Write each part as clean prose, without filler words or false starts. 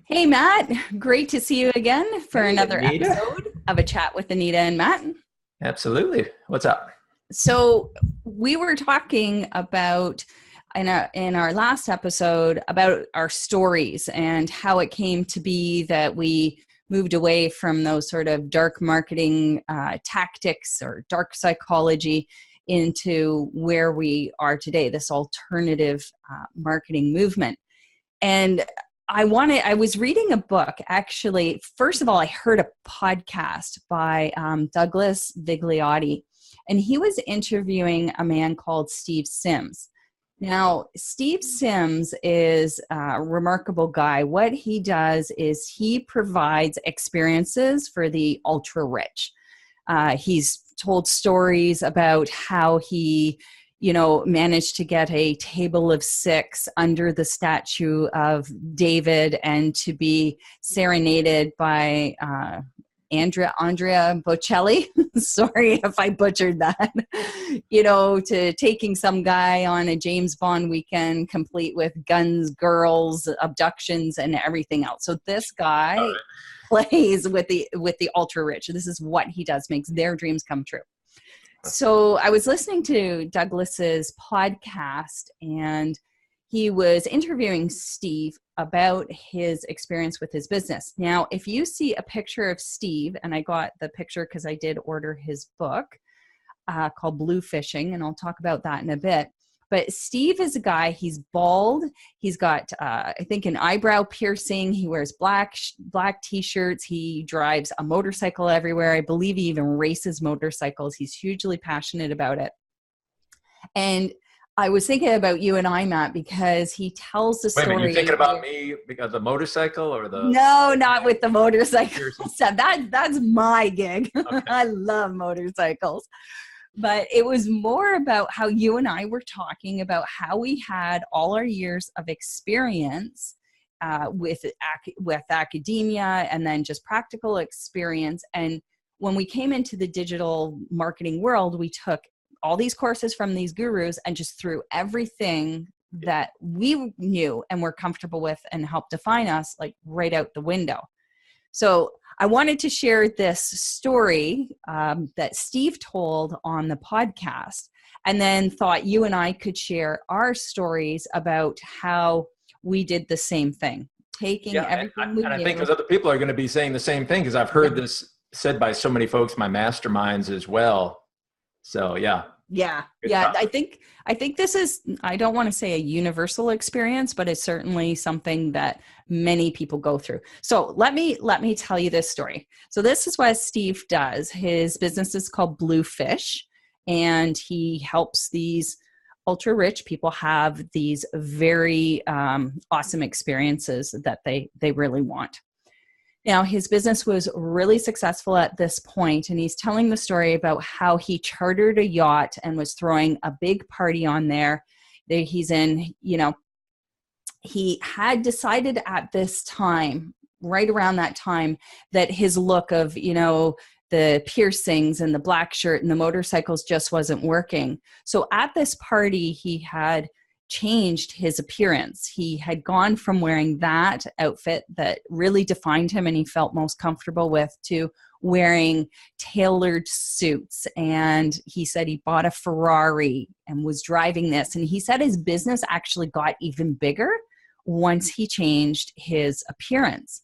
Hey, Matt. Great to see you again for Hey, another Anita. episode of a chat with Anita and Matt. Absolutely. What's up? So we were talking about in our last episode about our stories and how it came to be that we moved away from those sort of dark marketing tactics or dark psychology into where we are today, this alternative marketing movement. And I was reading a book, actually. First of all, I heard a podcast by Douglas Vigliotti, and he was interviewing a man called Steve Sims. Now, Steve Sims is a remarkable guy. What he does is he provides experiences for the ultra rich. He's told stories about how he managed to get a table of six under the statue of David and to be serenaded by Andrea Bocelli. Sorry if I butchered that. To taking some guy on a James Bond weekend, complete with guns, girls, abductions, and everything else. So this guy plays with the ultra rich. This is what he does, makes their dreams come true. So I was listening to Douglas's podcast, and he was interviewing Steve about his experience with his business. Now, if you see a picture of Steve, and I got the picture because I did order his book called BlueFishing, and I'll talk about that in a bit. But Steve is a guy, he's bald. He's got, I think, an eyebrow piercing. He wears black T-shirts. He drives a motorcycle everywhere. I believe he even races motorcycles. He's hugely passionate about it. And I was thinking about you and I, Matt, because he tells the Wait story. a minute, you thinking about me because of the motorcycle or the... No, not with the motorcycle stuff. That's my gig. Okay. I love motorcycles. But it was more about how you and I were talking about how we had all our years of experience with academia and then just practical experience. And when we came into the digital marketing world, we took all these courses from these gurus and just threw everything that we knew and were comfortable with and helped define us like right out the window. So I wanted to share this story that Steve told on the podcast, and then thought you and I could share our stories about how we did the same thing, taking everything we knew. And I think because other people are going to be saying the same thing, because I've heard this said by so many folks, my masterminds as well. So yeah. Yeah. Good Yeah. stuff. I think this is, I don't want to say a universal experience, but it's certainly something that many people go through. So let me tell you this story. So this is what Steve does. His business is called BlueFish, and he helps these ultra rich people have these very awesome experiences that they really want. Now, his business was really successful at this point, and he's telling the story about how he chartered a yacht and was throwing a big party on there. He's in, he had decided at this time, right around that time, that his look of, the piercings and the black shirt and the motorcycles just wasn't working. So at this party, he had changed his appearance. He had gone from wearing that outfit that really defined him and he felt most comfortable with to wearing tailored suits. And he said he bought a Ferrari and was driving this. And he said his business actually got even bigger once he changed his appearance.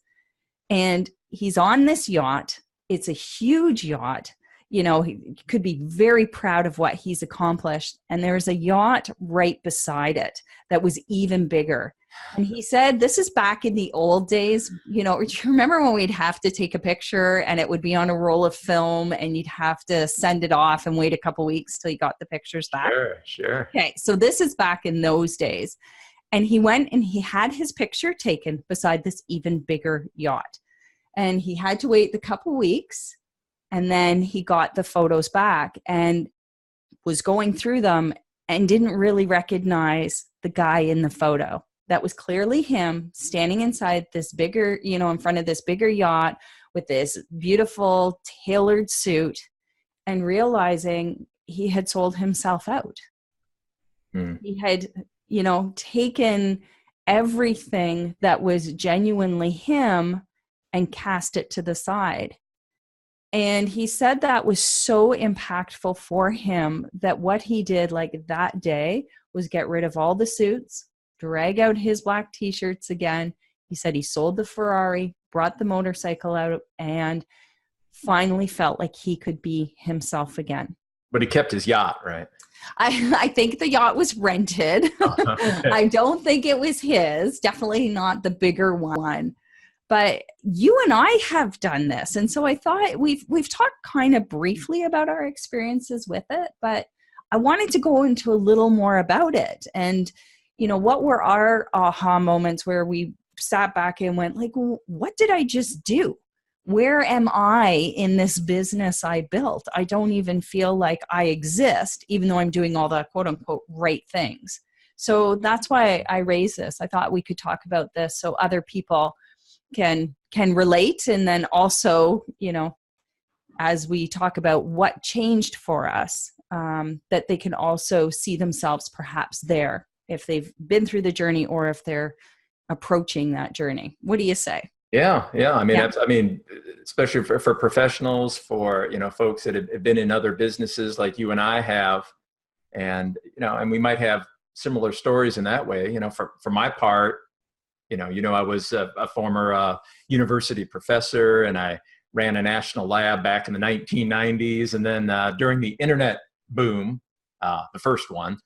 And he's on this yacht. It's a huge yacht. He could be very proud of what he's accomplished. And there's a yacht right beside it that was even bigger. And he said, this is back in the old days. Do you remember when we'd have to take a picture and it would be on a roll of film and you'd have to send it off and wait a couple weeks till you got the pictures back? Sure. Okay, so this is back in those days. And he went and he had his picture taken beside this even bigger yacht. And he had to wait the couple weeks. And then he got the photos back and was going through them and didn't really recognize the guy in the photo. That was clearly him standing inside this bigger, in front of this bigger yacht with this beautiful tailored suit, and realizing he had sold himself out. He had, taken everything that was genuinely him and cast it to the side. And he said that was so impactful for him that what he did like that day was get rid of all the suits, drag out his black t-shirts again. He said he sold the Ferrari, brought the motorcycle out, and finally felt like he could be himself again. But he kept his yacht, right? I think the yacht was rented. Okay. I don't think it was his, definitely not the bigger one. But you and I have done this. And so I thought we've talked kind of briefly about our experiences with it, but I wanted to go into a little more about it. And, you know, what were our aha moments where we sat back and went like, well, what did I just do? Where am I in this business I built? I don't even feel like I exist, even though I'm doing all the quote unquote right things. So that's why I raised this. I thought we could talk about this so other people can relate. And then also, you know, as we talk about what changed for us, that they can also see themselves perhaps there if they've been through the journey or if they're approaching that journey. What do you say? Yeah. I mean, especially for professionals, for, you know, folks that have been in other businesses like you and I have, and, you know, and we might have similar stories in that way. You know, for my part, you know, I was a former university professor, and I ran a national lab back in the 1990s. And then during the internet boom, the first one,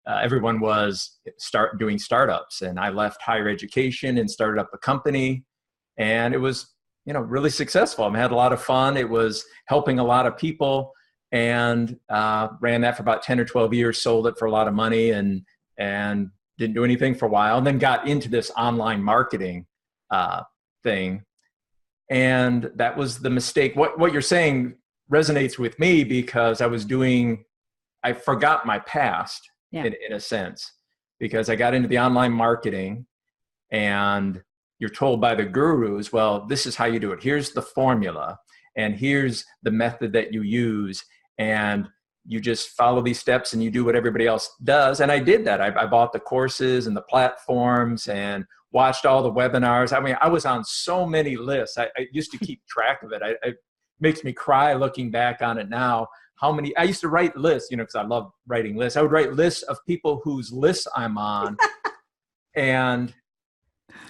everyone was doing startups, and I left higher education and started up a company. And it was, you know, really successful. I had a lot of fun. It was helping a lot of people, and ran that for about 10 or 12 years, sold it for a lot of money, and didn't do anything for a while, and then got into this online marketing thing. And that was the mistake. What you're saying resonates with me, because I forgot my past in a sense, because I got into the online marketing, and you're told by the gurus, well, this is how you do it. Here's the formula, and here's the method that you use. And you just follow these steps and you do what everybody else does. And I did that. I bought the courses and the platforms and watched all the webinars. I mean, I was on so many lists. I used to keep track of it. It makes me cry looking back on it now. I used to write lists, you know, because I love writing lists. I would write lists of people whose lists I'm on and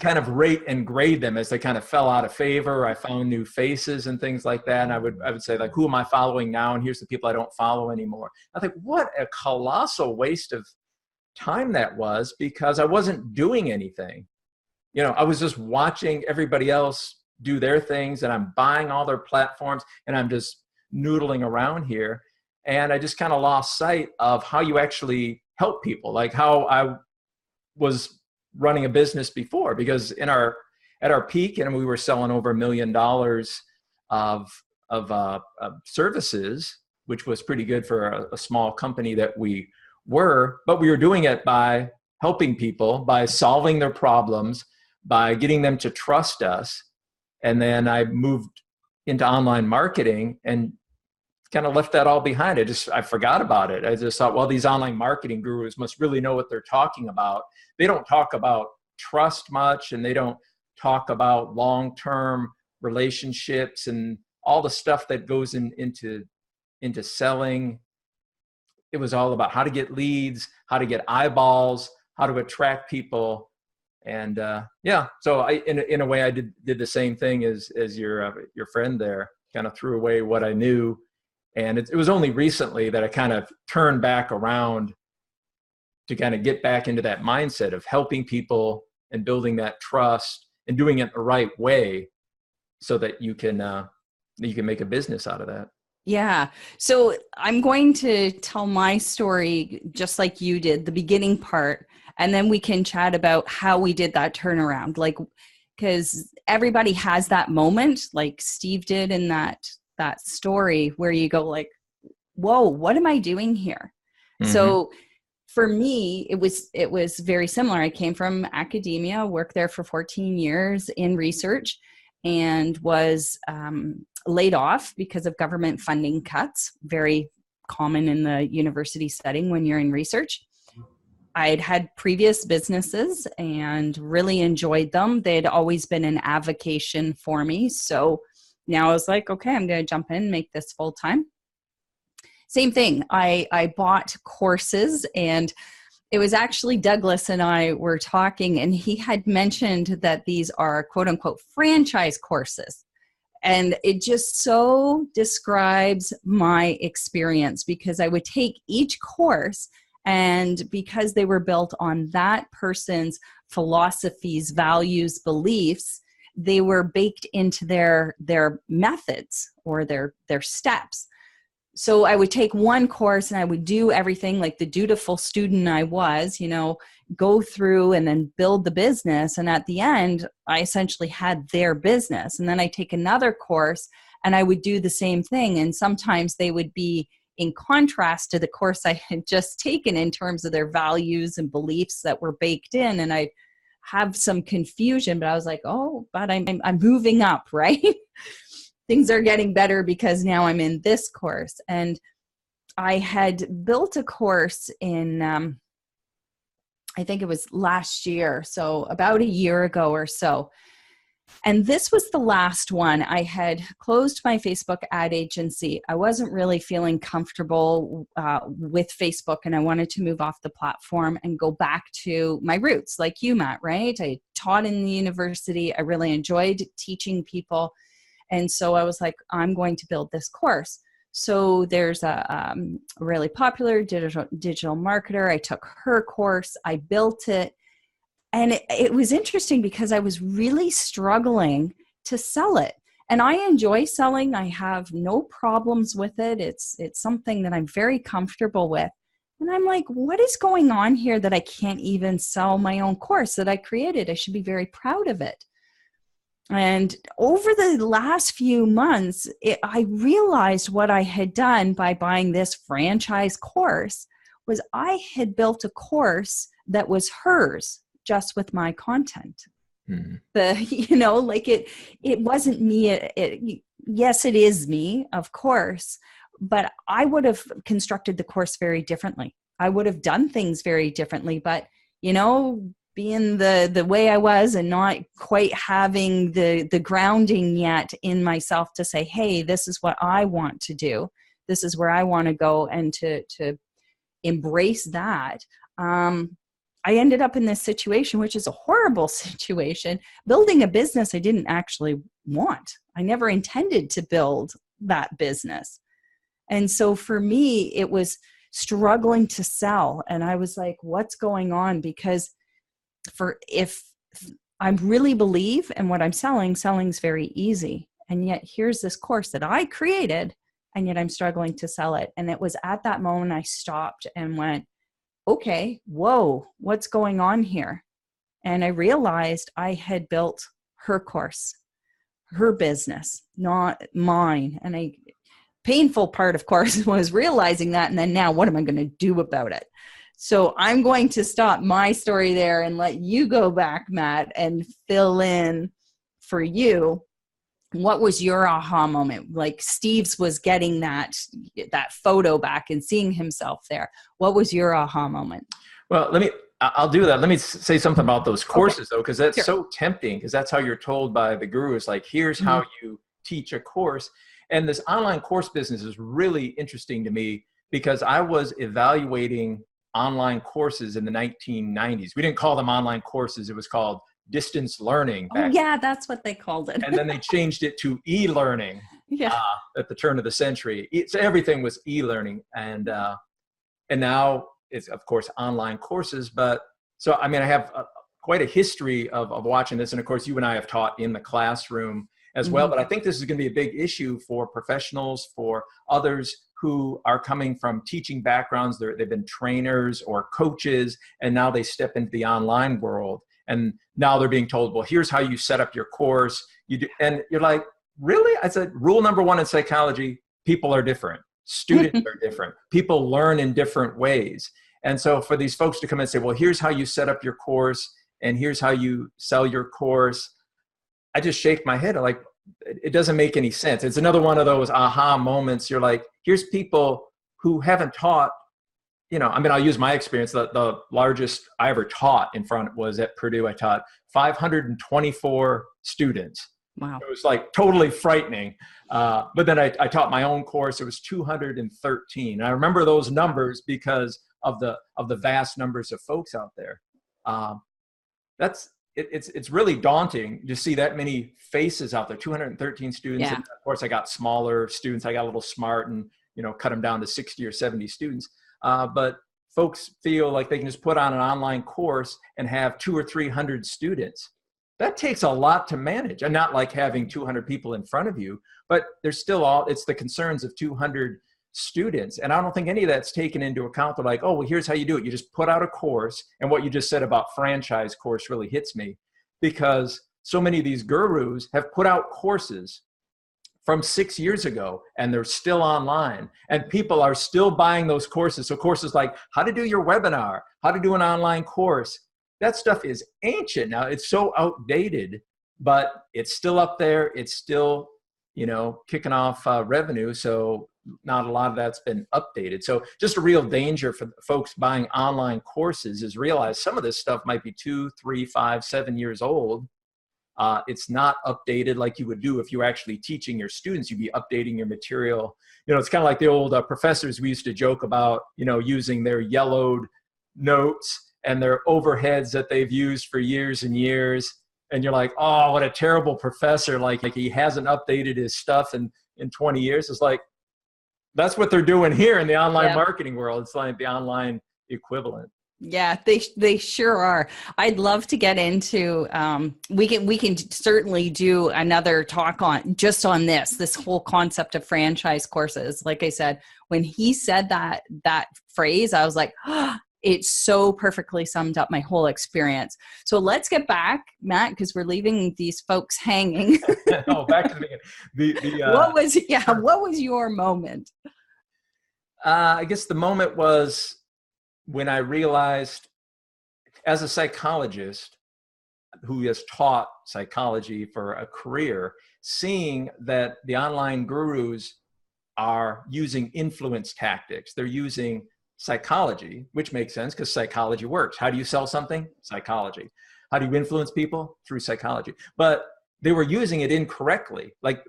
kind of rate and grade them as they kind of fell out of favor. I found new faces and things like that. And I would say, like, who am I following now? And here's the people I don't follow anymore. I think what a colossal waste of time that was, because I wasn't doing anything. You know, I was just watching everybody else do their things, and I'm buying all their platforms, and I'm just noodling around here. And I just kind of lost sight of how you actually help people, like how I was running a business before, because at our peak, and we were selling over $1 million of services, which was pretty good for a small company that we were, but we were doing it by helping people, by solving their problems, by getting them to trust us. And then I moved into online marketing and kind of left that all behind. I forgot about it. I just thought, well, these online marketing gurus must really know what they're talking about. They don't talk about trust much, and they don't talk about long-term relationships and all the stuff that goes into selling. It was all about how to get leads, how to get eyeballs, how to attract people. And so in a way, I did the same thing as your friend there, kind of threw away what I knew. And it was only recently that I kind of turned back around to kind of get back into that mindset of helping people and building that trust and doing it the right way, so that you can make a business out of that. Yeah. So I'm going to tell my story just like you did, the beginning part, and then we can chat about how we did that turnaround. Like, because everybody has that moment, like Steve did in that story, where you go like, whoa, what am I doing here? Mm-hmm. So for me, it was very similar. I came from academia, worked there for 14 years in research, and was laid off because of government funding cuts, very common in the university setting when you're in research. I'd had previous businesses and really enjoyed them. They'd always been an avocation for me. So now I was like, okay, I'm going to jump in and make this full time. Same thing. I bought courses, and it was actually Douglas and I were talking, and he had mentioned that these are quote unquote franchise courses. And it just so describes my experience, because I would take each course, and because they were built on that person's philosophies, values, beliefs, they were baked into their methods or their steps. So I would take one course and I would do everything like the dutiful student I was, go through and then build the business. And at the end, I essentially had their business. And then I take another course and I would do the same thing. And sometimes they would be in contrast to the course I had just taken in terms of their values and beliefs that were baked in. And I have some confusion, but I was like, oh, but I'm moving up, right? Things are getting better because now I'm in this course. And I had built a course in, I think it was last year, so about a year ago or so. And this was the last one. I had closed my Facebook ad agency. I wasn't really feeling comfortable with Facebook, and I wanted to move off the platform and go back to my roots, like you, Matt, right? I taught in the university. I really enjoyed teaching people. And so I was like, I'm going to build this course. So there's a really popular digital marketer. I took her course. I built it. And it was interesting because I was really struggling to sell it. And I enjoy selling. I have no problems with it. It's something that I'm very comfortable with. And I'm like, what is going on here that I can't even sell my own course that I created? I should be very proud of it. And over the last few months, I realized what I had done by buying this franchise course was I had built a course that was hers, just with my content. Mm-hmm. It wasn't me. Yes, it is me, of course, but I would have constructed the course very differently. I would have done things very differently, but, being the way I was and not quite having the grounding yet in myself to say, hey, this is what I want to do. This is where I want to go, and to embrace that. I ended up in this situation, which is a horrible situation, building a business I didn't actually want. I never intended to build that business. And so for me, it was struggling to sell. And I was like, what's going on? Because if I really believe in what I'm selling is very easy. And yet here's this course that I created, and yet I'm struggling to sell it. And it was at that moment I stopped and went, okay, whoa, what's going on here? And I realized I had built her course, her business, not mine. And painful part, of course, was realizing that. And then now what am I going to do about it? So I'm going to stop my story there and let you go back, Matt, and fill in for you. What was your aha moment? Like Steve's was getting that photo back and seeing himself there. What was your aha moment? Well, I'll do that. Let me say something about those courses, though, because that's sure. So tempting, because that's how you're told by the gurus, like, here's how you teach a course. And this online course business is really interesting to me because I was evaluating online courses in the 1990s. We didn't call them online courses. It was called distance learning. Oh, yeah, that's what they called it. And then they changed it to e-learning at the turn of the century. So everything was e-learning. And now it's, of course, online courses. But so, I mean, I have quite a history of watching this. And of course, you and I have taught in the classroom as well. But I think this is going to be a big issue for professionals, for others who are coming from teaching backgrounds. They've been trainers or coaches, and now they step into the online world. And now they're being told, well, here's how you set up your course. And you're like, really? I said, rule number one in psychology, people are different. Students are different. People learn in different ways. And so for these folks to come and say, well, here's how you set up your course, and here's how you sell your course, I just shake my head. Like, it doesn't make any sense. It's another one of those aha moments. You're like, here's people who haven't taught I mean, I'll use my experience. The largest I ever taught in front was at Purdue. I taught 524 students. Wow. It was like totally frightening. But then I taught my own course. It was 213. I remember those numbers because of the vast numbers of folks out there. It's really daunting to see that many faces out there. 213 students. Yeah. And of course, I got smaller students. I got a little smart and cut them down to 60 or 70 students. But folks feel like they can just put on an online course and have 200 or 300 students. That takes a lot to manage, and not like having 200 people in front of you, but there's still it's the concerns of 200 students. And I don't think any of that's taken into account. They're like, oh, well, here's how you do it. You just put out a course. And what you just said about franchise course really hits me, because so many of these gurus have put out courses from 6 years ago, and they're still online, and people are still buying those courses. So courses like how to do your webinar, how to do an online course, that stuff is ancient now. It's so outdated, but it's still up there. It's still, kicking off revenue. So not a lot of that's been updated. So just a real danger for folks buying online courses is realize some of this stuff might be 2, 3, 5, 7 years old. It's not updated like you would do if you were actually teaching your students. You'd be updating your material. It's kind of like the old professors we used to joke about, using their yellowed notes and their overheads that they've used for years and years. And you're like, oh, what a terrible professor. Like he hasn't updated his stuff in 20 years. It's like, that's what they're doing here in the online marketing world. It's like the online equivalent. Yeah, they sure are. I'd love to get into, we can certainly do another talk on this whole concept of franchise courses. Like I said, when he said that phrase, I was like, oh, it so perfectly summed up my whole experience. So let's get back, Matt, because we're leaving these folks hanging. Oh, back to the beginning. What was your moment? I guess the moment was when I realized, as a psychologist who has taught psychology for a career, seeing that the online gurus are using influence tactics. They're using psychology, which makes sense because psychology works. How do you sell something? Psychology. How do you influence people? Through psychology. But they were using it incorrectly. Like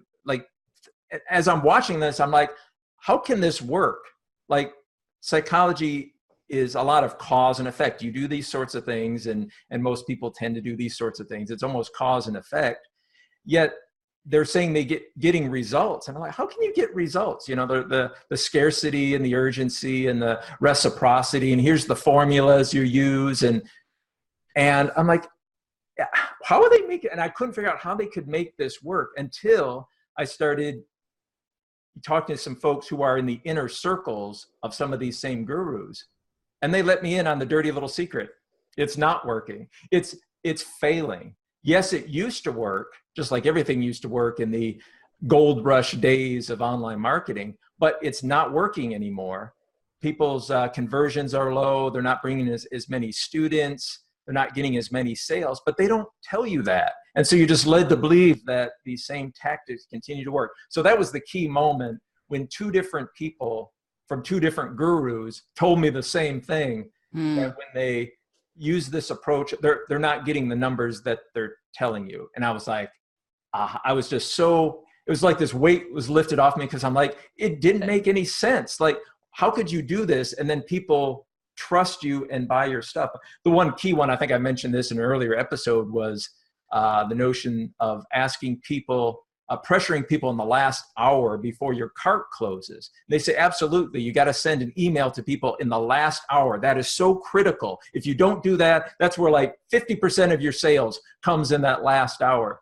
as I'm watching this, I'm like, how can this work? Like, psychology is a lot of cause and effect. You do these sorts of things, and most people tend to do these sorts of things. It's almost cause and effect. Yet they're saying getting results. And I'm like, how can you get results? The scarcity and the urgency and the reciprocity, and here's the formulas you use. And I'm like, how are they making, and I couldn't figure out how they could make this work until I started talking to some folks who are in the inner circles of some of these same gurus. And they let me in on the dirty little secret. It's not working. It's failing. Yes, it used to work, just like everything used to work in the gold rush days of online marketing, but it's not working anymore. People's conversions are low. They're not bringing as many students. They're not getting as many sales, but they don't tell you that. And so you're just led to believe that these same tactics continue to work. So that was the key moment when two different people from two different gurus told me the same thing, that when they use this approach, they're not getting the numbers that they're telling you. And I was like, I was just so, it was like this weight was lifted off me, because I'm like, it didn't make any sense. Like, how could you do this and then people trust you and buy your stuff? The one key one, I think I mentioned this in an earlier episode, was the notion of asking people, pressuring people in the last hour before your cart closes. They say, absolutely, you got to send an email to people in the last hour. That is so critical. If you don't do that, that's where like 50% of your sales comes in that last hour.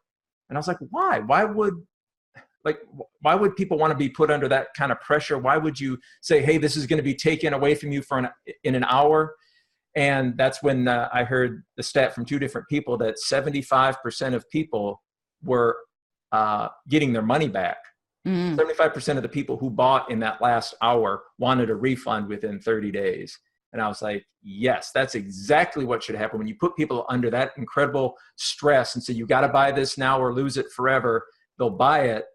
And I was like, why? Why would people want to be put under that kind of pressure? Why would you say, hey, this is going to be taken away from you in an hour? And that's when I heard the stat from two different people that 75% of people were getting their money back. 75% of the people who bought in that last hour wanted a refund within 30 days. And I was like, yes, that's exactly what should happen. When you put people under that incredible stress and say, you got to buy this now or lose it forever, they'll buy it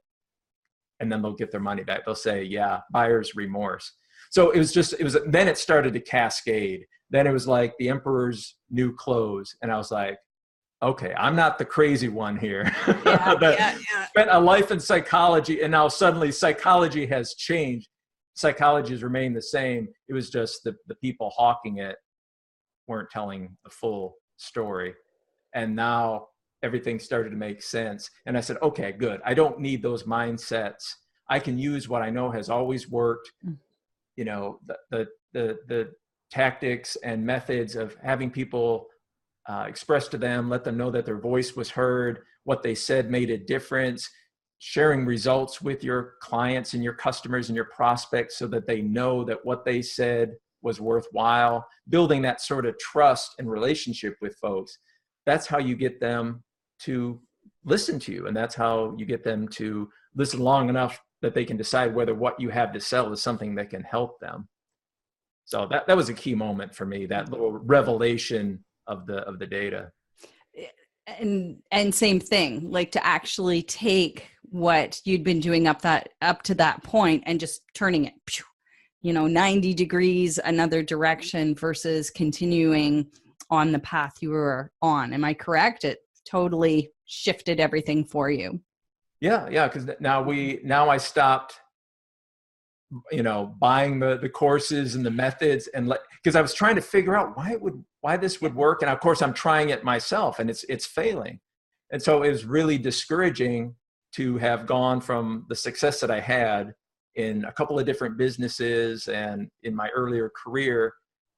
and then they'll get their money back. They'll say, yeah, buyer's remorse. So then it started to cascade. Then it was like the emperor's new clothes. And I was like, okay, I'm not the crazy one here. Yeah. Spent a life in psychology, and now suddenly psychology has changed. Psychology has remained the same. It was just the people hawking it weren't telling the full story. And now everything started to make sense. And I said, okay, good. I don't need those mindsets. I can use what I know has always worked. You know, the tactics and methods of having people express to them, let them know that their voice was heard, what they said made a difference, sharing results with your clients and your customers and your prospects so that they know that what they said was worthwhile, building that sort of trust and relationship with folks. That's how you get them to listen to you. And that's how you get them to listen long enough that they can decide whether what you have to sell is something that can help them. So that was a key moment for me, that little revelation of the data. And same thing, like to actually take what you'd been doing up to that point and just turning it, 90 degrees another direction versus continuing on the path you were on. Am I correct? It totally shifted everything for you. Yeah. Because now I stopped, buying the courses and the methods, and because I was trying to figure out why this would work. And of course I'm trying it myself and it's failing. And so it was really discouraging to have gone from the success that I had in a couple of different businesses and in my earlier career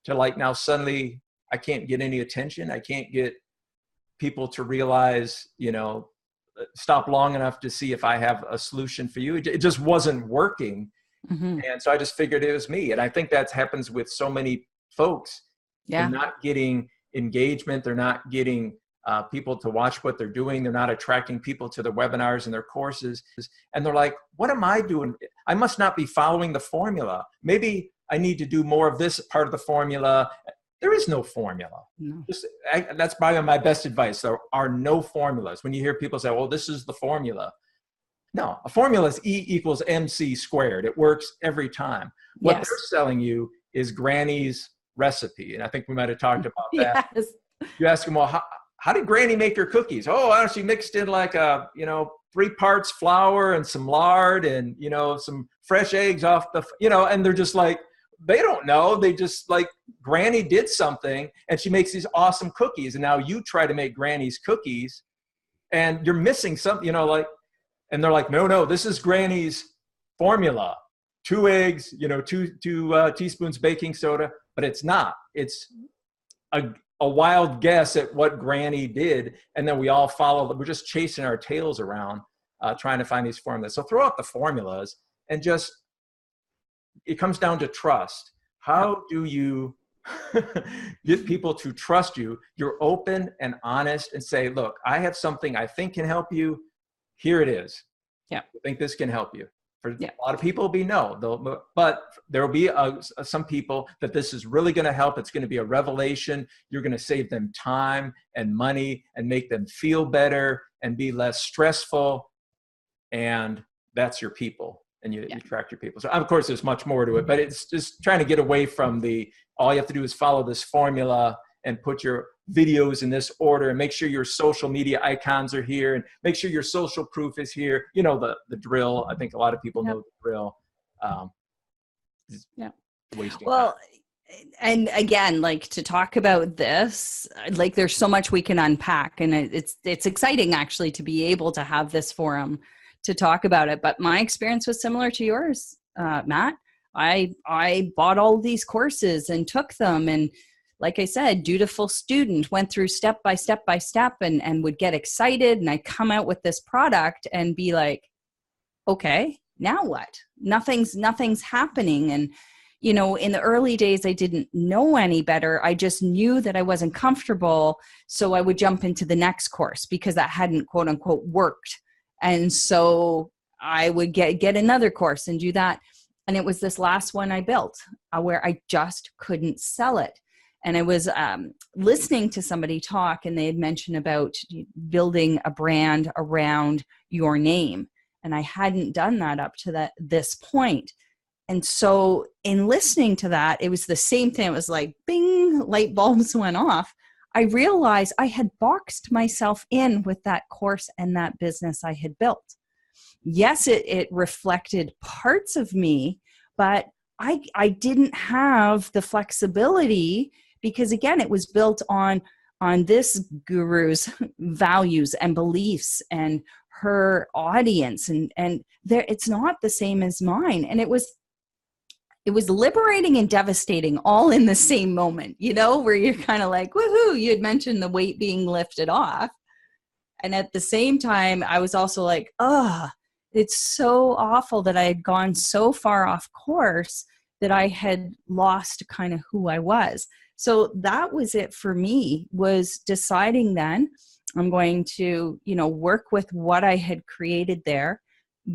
to like now suddenly I can't get any attention. I can't get people to realize, stop long enough to see if I have a solution for you. It just wasn't working. Mm-hmm. And so I just figured it was me. And I think that happens with so many folks. Yeah. They're not getting engagement. They're not getting people to watch what they're doing. They're not attracting people to their webinars and their courses. And they're like, what am I doing? I must not be following the formula. Maybe I need to do more of this part of the formula. There is no formula. No. That's probably my best advice. There are no formulas. When you hear people say, well, this is the formula. No, a formula is E equals MC squared. It works every time. What they're selling you is Granny's recipe. And I think we might have talked about that. Yes. You ask them, well, how did Granny make her cookies? Oh, she mixed in like 3 parts flour and some lard and, some fresh eggs off the, and they're just like, they don't know. They just like, Granny did something and she makes these awesome cookies. And now you try to make Granny's cookies and you're missing something, and they're like, no, this is Granny's formula. 2 eggs, 2 teaspoons baking soda, but it's not. It's a wild guess at what Granny did. And then we all follow. We're just chasing our tails around, trying to find these formulas. So throw out the formulas and just, it comes down to trust. How do you get people to trust you? You're open and honest and say, look, I have something I think can help you. Here it is. Yeah. I think this can help you. For a lot of people, it'll be no. But there will be some people that this is really going to help. It's going to be a revelation. You're going to save them time and money and make them feel better and be less stressful. And that's your people. And you attract your people. So of course, there's much more to it, but it's just trying to get away from all you have to do is follow this formula and put your videos in this order and make sure your social media icons are here and make sure your social proof is here. The drill. I think a lot of people know the drill. Wasting time. And again, like to talk about this, like there's so much we can unpack, and it's exciting actually to be able to have this forum to talk about it. But my experience was similar to yours, Matt. I bought all these courses and took them, and like I said, dutiful student, went through step by step and would get excited. And I come out with this product and be like, okay, now what? Nothing's happening. And, in the early days, I didn't know any better. I just knew that I wasn't comfortable. So I would jump into the next course because that hadn't quote unquote worked. And so I would get another course and do that. And it was this last one I built where I just couldn't sell it. And I was listening to somebody talk, and they had mentioned about building a brand around your name. And I hadn't done that up to this point. And so in listening to that, it was the same thing. It was like, bing, light bulbs went off. I realized I had boxed myself in with that course and that business I had built. Yes, it reflected parts of me, but I didn't have the flexibility because, again, it was built on this guru's values and beliefs and her audience, and there, it's not the same as mine. And it was liberating and devastating all in the same moment, where you're kind of like, woohoo, you had mentioned the weight being lifted off. And at the same time, I was also like, it's so awful that I had gone so far off course that I had lost kind of who I was. So that was it for me, was deciding then I'm going to, work with what I had created there,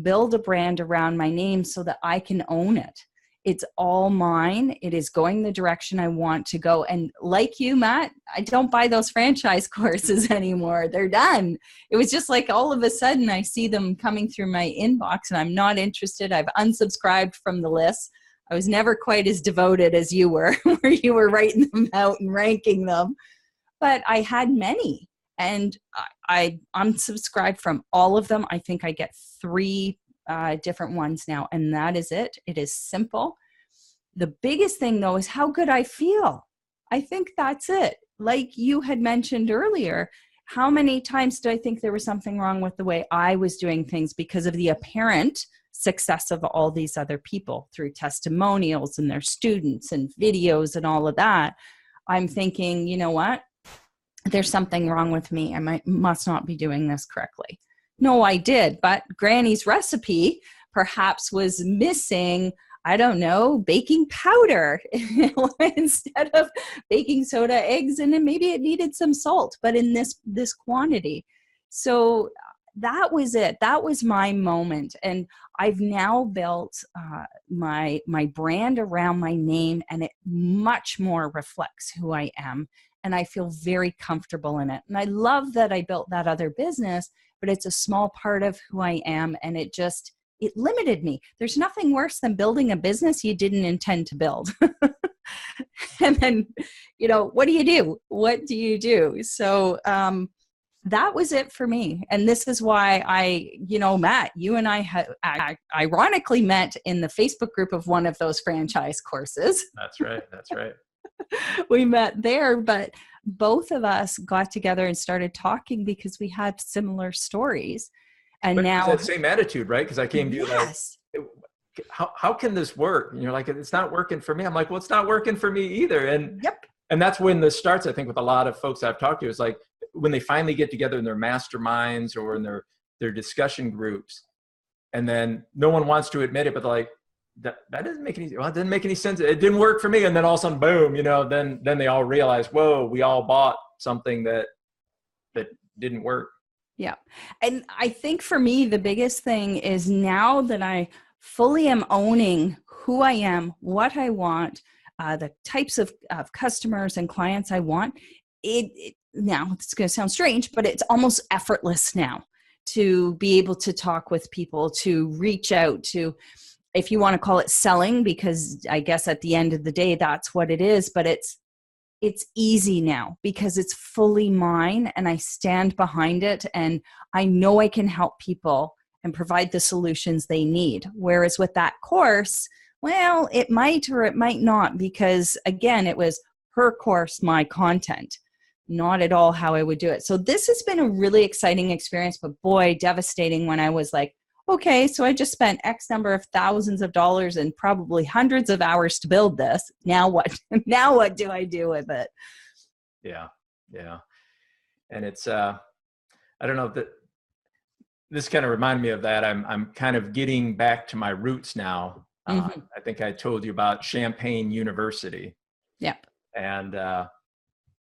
build a brand around my name so that I can own it. It's all mine. It is going the direction I want to go. And like you, Matt, I don't buy those franchise courses anymore. They're done. It was just like all of a sudden I see them coming through my inbox and I'm not interested. I've unsubscribed from the list. I was never quite as devoted as you were, where you were writing them out and ranking them. But I had many, and I unsubscribed from all of them. I think I get 3 different ones now, and that is it. It is simple. The biggest thing, though, is how good I feel. I think that's it. Like you had mentioned earlier, how many times did I think there was something wrong with the way I was doing things because of the apparent success of all these other people through testimonials and their students and videos and all of that? I'm thinking, you know what? There's something wrong with me. I must not be doing this correctly. No, I did, but Granny's recipe perhaps was missing, I don't know, baking powder instead of baking soda, eggs, and then maybe it needed some salt, but in this quantity. So that was it. That was my moment. And I've now built my brand around my name, and it much more reflects who I am. And I feel very comfortable in it. And I love that I built that other business, but it's a small part of who I am. And it limited me. There's nothing worse than building a business you didn't intend to build. And then, what do you do? What do you do? So that was it for me. And this is why Matt, you and I ironically met in the Facebook group of one of those franchise courses. That's right. That's right. We met there, but both of us got together and started talking because we had similar stories. And but now that same attitude, right? Because I came to you like, how can this work? And you're like, it's not working for me. I'm like, well, it's not working for me either. And yep. And that's when this starts, I think, with a lot of folks I've talked to. Is like when they finally get together in their masterminds or in their discussion groups, and then no one wants to admit it, but they're like, that doesn't make any, well, it didn't make any sense. It didn't work for me. And then all of a sudden, boom, then they all realize, whoa, we all bought something that didn't work. Yeah. And I think for me, the biggest thing is now that I fully am owning who I am, what I want, the types of customers and clients I want, now it's going to sound strange, but it's almost effortless now to be able to talk with people, to reach out to, if you want to call it selling, because I guess at the end of the day, that's what it is, but it's easy now because it's fully mine and I stand behind it and I know I can help people and provide the solutions they need. Whereas with that course, well, it might or it might not, because again, it was her course, my content, not at all how I would do it. So this has been a really exciting experience, but boy, devastating when I was like, okay, so I just spent X number of thousands of dollars and probably hundreds of hours to build this. Now what? Now what do I do with it? Yeah. Yeah. And it's, I don't know, that this kind of reminded me of that. I'm kind of getting back to my roots now. I think I told you about Champaign University. Yep. And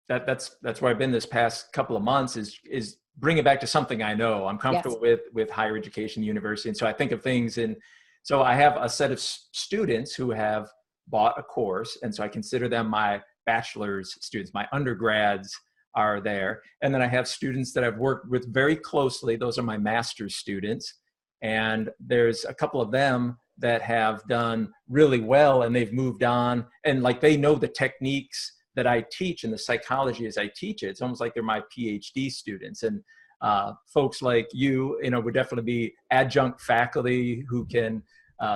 that's where I've been this past couple of months is bring it back to something I know. I'm comfortable with higher education, university. And so I think of things so I have a set of students who have bought a course. And so I consider them my bachelor's students. My undergrads are there. And then I have students that I've worked with very closely. Those are my master's students. And there's a couple of them that have done really well and they've moved on, and like they know the techniques that I teach and the psychology as I teach it. It's almost like they're my PhD students. And folks like you know, would definitely be adjunct faculty who can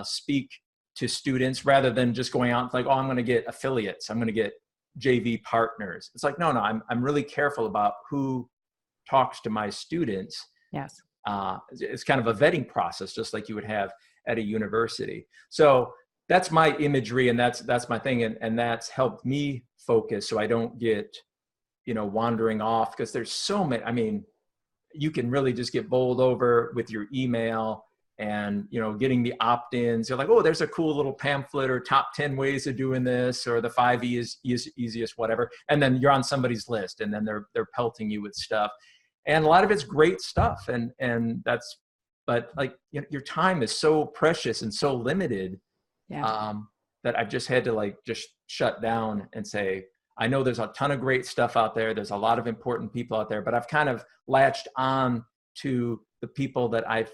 speak to students rather than just going out like, oh, I'm going to get affiliates, I'm going to get JV partners. It's like, no, I'm really careful about who talks to my students. Yes. It's kind of a vetting process, just like you would have at a university. So that's my imagery, and that's my thing, and that's helped me focus so I don't get, you know, wandering off, because there's so many. I mean, you can really just get bowled over with your email and, you know, getting the opt-ins. You're like, oh, there's a cool little pamphlet or top 10 ways of doing this, or the 5 easiest, whatever. And then you're on somebody's list, and then they're pelting you with stuff. And a lot of it's great stuff. And that's, but like, you know, your time is so precious and so limited, that I've just had to like, just shut down and say, I know there's a ton of great stuff out there. There's a lot of important people out there, but I've kind of latched on to the people that I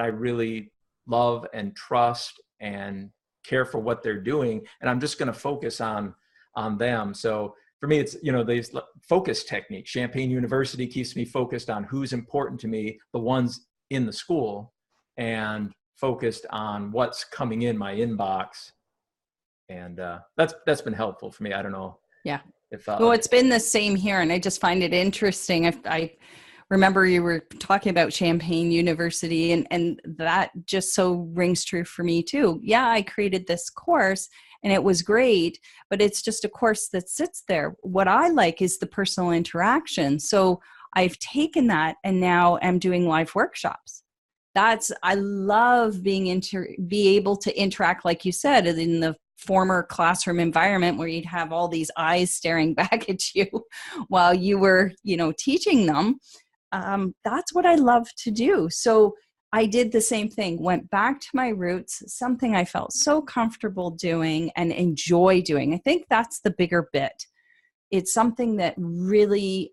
really love and trust and care for what they're doing. And I'm just going to focus on them. So for me, it's, you know, these focus techniques. Champaign University keeps me focused on who's important to me, the ones in the school, and focused on what's coming in my inbox. And that's been helpful for me. I don't know. Yeah. If, well, it's been the same here. And I just find it interesting. I remember you were talking about Champaign University, and that just so rings true for me too. Yeah, I created this course and it was great, but it's just a course that sits there. What I like is the personal interaction. So I've taken that and now I'm doing live workshops. I love be able to interact, like you said, in the former classroom environment where you'd have all these eyes staring back at you while you were, you know, teaching them. That's what I love to do. So I did the same thing, went back to my roots, something I felt so comfortable doing and enjoy doing. I think that's the bigger bit. It's something that really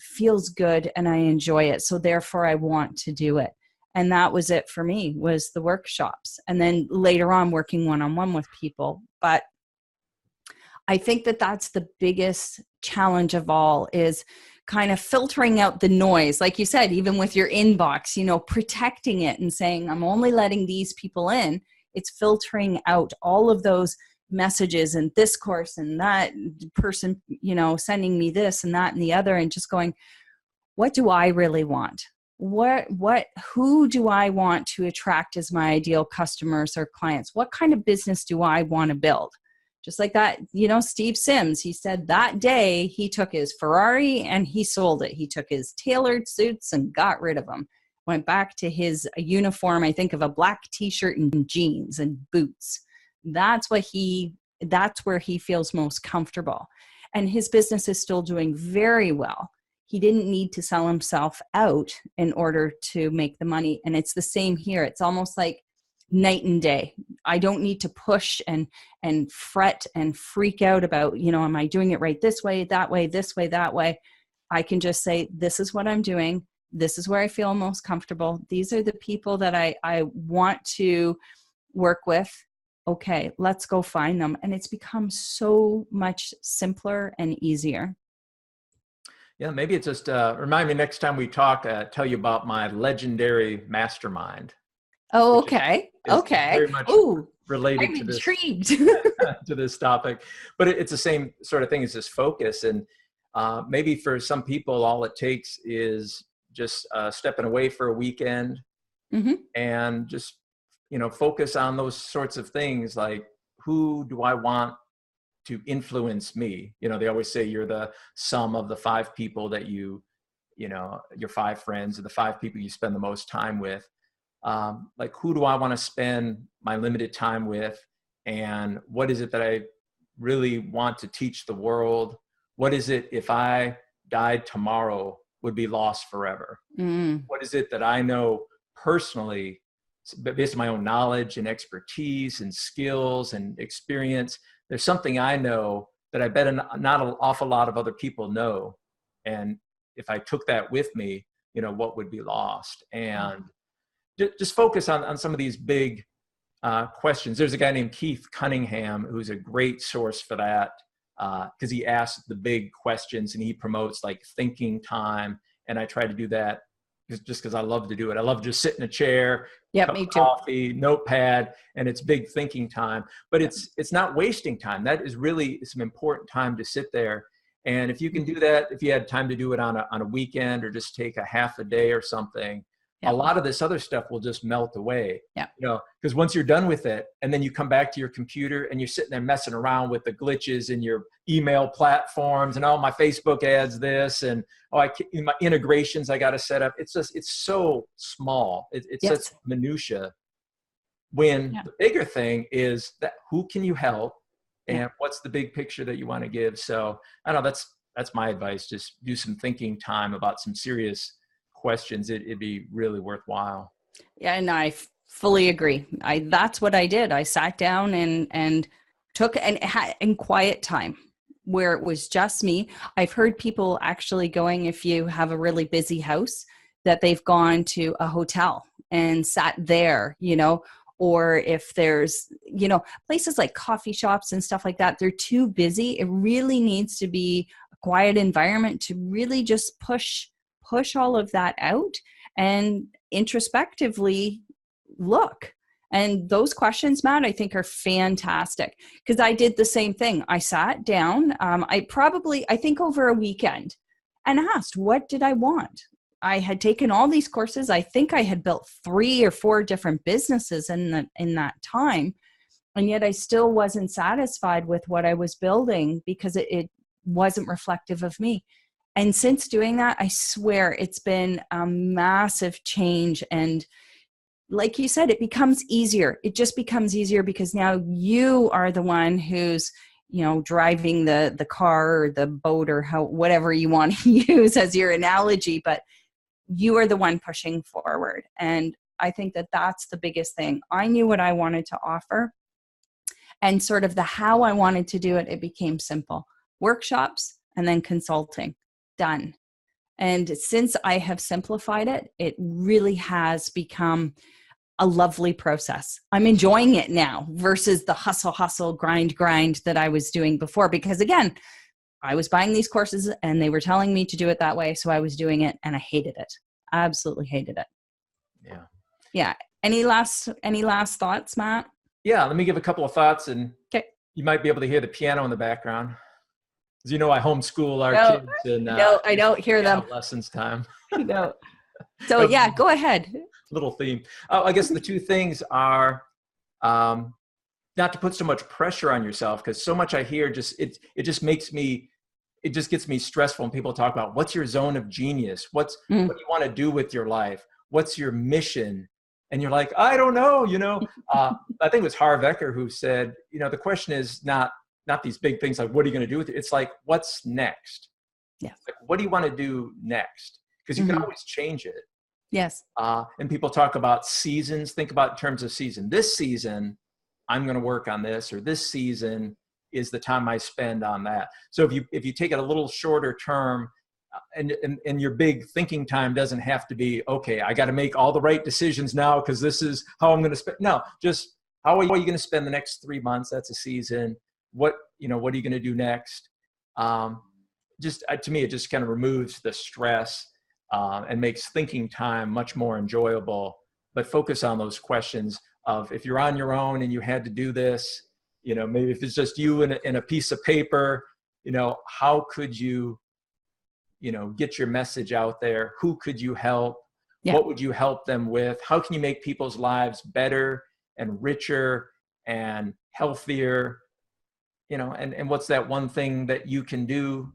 feels good and I enjoy it. So therefore I want to do it. And that was it for me, was the workshops. And then later on working one-on-one with people. But I think that that's the biggest challenge of all, is kind of filtering out the noise. Like you said, even with your inbox, you know, protecting it and saying, I'm only letting these people in. It's filtering out all of those messages and this course and that person, you know, sending me this and that and the other, and just going, what do I really want? Who do I want to attract as my ideal customers or clients? What kind of business do I want to build? Just like that, you know, Steve Sims, he said that day he took his Ferrari and he sold it. He took his tailored suits and got rid of them. Went back to his uniform, I think, of a black t-shirt and jeans and boots. That's where he feels most comfortable. And his business is still doing very well. He didn't need to sell himself out in order to make the money. And it's the same here. It's almost like night and day. I don't need to push and fret and freak out about, you know, am I doing it right this way, that way, this way, that way? I can just say, this is what I'm doing. This is where I feel most comfortable. These are the people that I want to work with. Okay, let's go find them. And it's become so much simpler and easier. Yeah, maybe it's just remind me next time we talk, tell you about my legendary mastermind. Oh, okay. Okay. Very much related to this, intrigued. to this topic. But it's the same sort of thing as this focus. And maybe for some people, all it takes is just stepping away for a weekend and just, you know, focus on those sorts of things, like, who do I want to influence me? You know, they always say you're the sum of the 5 people that you know, your 5 friends, or the 5 people you spend the most time with. Like, who do I want to spend my limited time with? And what is it that I really want to teach the world? What is it, if I died tomorrow, would be lost forever? What is it that I know personally, based on my own knowledge and expertise and skills and experience? There's something I know that I bet not an awful lot of other people know. And if I took that with me, you know, what would be lost? And just focus on some of these big questions. There's a guy named Keith Cunningham who's a great source for that, because he asks the big questions and he promotes like thinking time. And I try to do that just because I love to do it. I love just sit in a chair, Yeah, me too. coffee, notepad, and it's big thinking time. But it's not wasting time. That is really some important time to sit there. And if you can do that, if you had time to do it on a weekend or just take a half a day or something, a lot of this other stuff will just melt away. Yeah. Because once you're done with it, and then you come back to your computer and you're sitting there messing around with the glitches in your email platforms and my Facebook ads this and my integrations I got to set up. It's so small. It's such minutia. When the bigger thing is that who can you help and what's the big picture that you want to give? So I don't know, that's my advice. Just do some thinking time about some serious questions. It'd be really worthwhile. Yeah, and I fully agree. That's what I did. I sat down and took in quiet time where it was just me. I've heard people actually going, if you have a really busy house, that they've gone to a hotel and sat there, or if there's, places like coffee shops and stuff like that, they're too busy. It really needs to be a quiet environment to really just push all of that out and introspectively look. And those questions, Matt, I think are fantastic, because I did the same thing. I sat down, I think over a weekend, and asked, what did I want? I had taken all these courses. I think I had built 3 or 4 different businesses in that time. And yet I still wasn't satisfied with what I was building because it wasn't reflective of me. And since doing that, I swear it's been a massive change. And like you said, it becomes easier. It just becomes easier because now you are the one who's, driving the car or the boat or whatever you want to use as your analogy, but you are the one pushing forward. And I think that that's the biggest thing. I knew what I wanted to offer, and sort of the how I wanted to do it, it became simple. Workshops and then consulting. Done. And since I have simplified it, it really has become a lovely process. I'm enjoying it now versus the hustle, grind that I was doing before. Because again, I was buying these courses and they were telling me to do it that way. So I was doing it and I hated it. Absolutely hated it. Yeah. Yeah. Any last thoughts, Matt? Yeah. Let me give a couple of thoughts, and you might be able to hear the piano in the background. As you know, I homeschool our kids, and no, I don't hear them. Lessons time. No. So yeah, go ahead. Little theme. I guess the two things are not to put so much pressure on yourself, because so much I hear it just gets me stressful when people talk about what's your zone of genius, what do you want to do with your life, what's your mission, and you're like, I don't know. I think it was Harv Eker who said, the question is not these big things like what are you going to do with it. It's like, what's next? Yeah. Like, what do you want to do next? Because you can always change it. Yes. And people talk about seasons. Think about in terms of season. This season, I'm going to work on this, or this season is the time I spend on that. So if you take it a little shorter term, and your big thinking time doesn't have to be, okay, I got to make all the right decisions now because this is how I'm going to spend. No, just how are you going to spend the next 3 months? That's a season. What are you going to do next? To me, it just kind of removes the stress and makes thinking time much more enjoyable. But focus on those questions of, if you're on your own and you had to do this, maybe if it's just you and a piece of paper, how could you, get your message out there? Who could you help? Yeah. What would you help them with? How can you make people's lives better and richer and healthier? And what's that one thing that you can do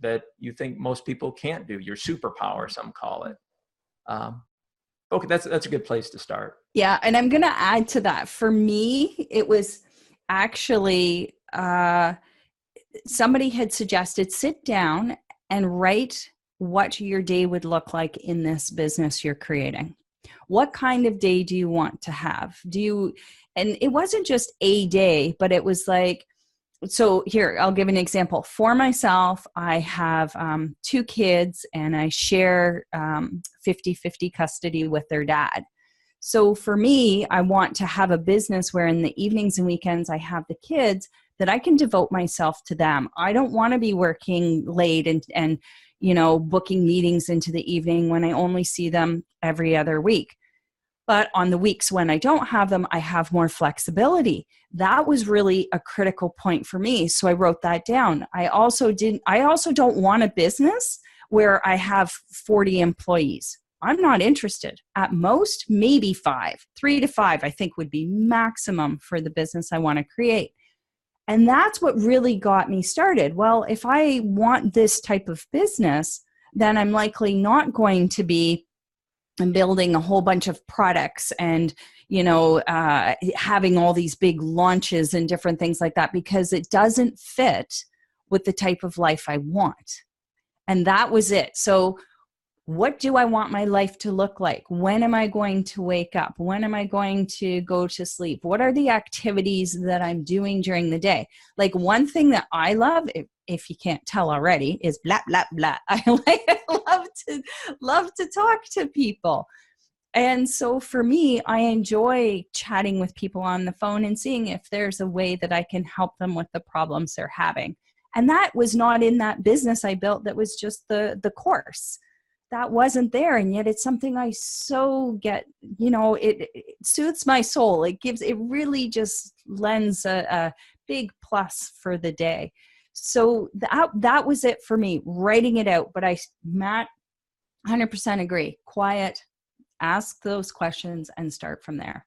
that you think most people can't do? Your superpower, some call it. Okay, that's a good place to start. Yeah, and I'm going to add to that. For me, it was actually somebody had suggested sit down and write what your day would look like in this business you're creating. What kind of day do you want to have? And it wasn't just a day, but it was like, so here, I'll give an example. For myself, I have 2 kids and I share 50-50 custody with their dad. So for me, I want to have a business where in the evenings and weekends I have the kids that I can devote myself to them. I don't want to be working late and booking meetings into the evening when I only see them every other week. But on the weeks when I don't have them, I have more flexibility. That was really a critical point for me. So I wrote that down. I also don't want a business where I have 40 employees. I'm not interested. At most, maybe 5. 3 to 5, I think, would be maximum for the business I want to create. And that's what really got me started. Well, if I want this type of business, then I'm likely not going to be building a whole bunch of products and, having all these big launches and different things like that, because it doesn't fit with the type of life I want. And that was it. So what do I want my life to look like? When am I going to wake up? When am I going to go to sleep? What are the activities that I'm doing during the day? Like, one thing that I love, if you can't tell already, is blah, blah, blah. I love to talk to people. And so for me, I enjoy chatting with people on the phone and seeing if there's a way that I can help them with the problems they're having. And that was not in that business I built. That was just the course. That wasn't there. And yet it's something I so get, it soothes my soul. It really just lends a big plus for the day. So that was it for me, writing it out. But Matt, 100% agree. Quiet, ask those questions and start from there.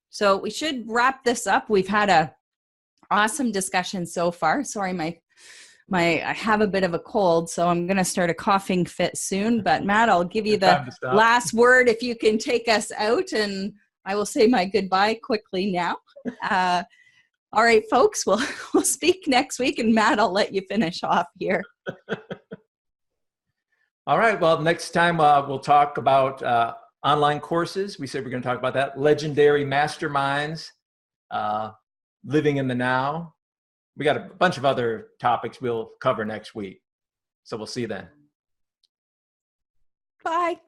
So we should wrap this up. We've had a awesome discussion so far. Sorry, I have a bit of a cold, so I'm going to start a coughing fit soon. But Matt, I'll give you the last word if you can take us out, and I will say my goodbye quickly now. All right, folks, we'll speak next week, and Matt, I'll let you finish off here. All right. Well, next time we'll talk about online courses. We said we're going to talk about that. Legendary masterminds, living in the now. We got a bunch of other topics we'll cover next week. So we'll see you then. Bye.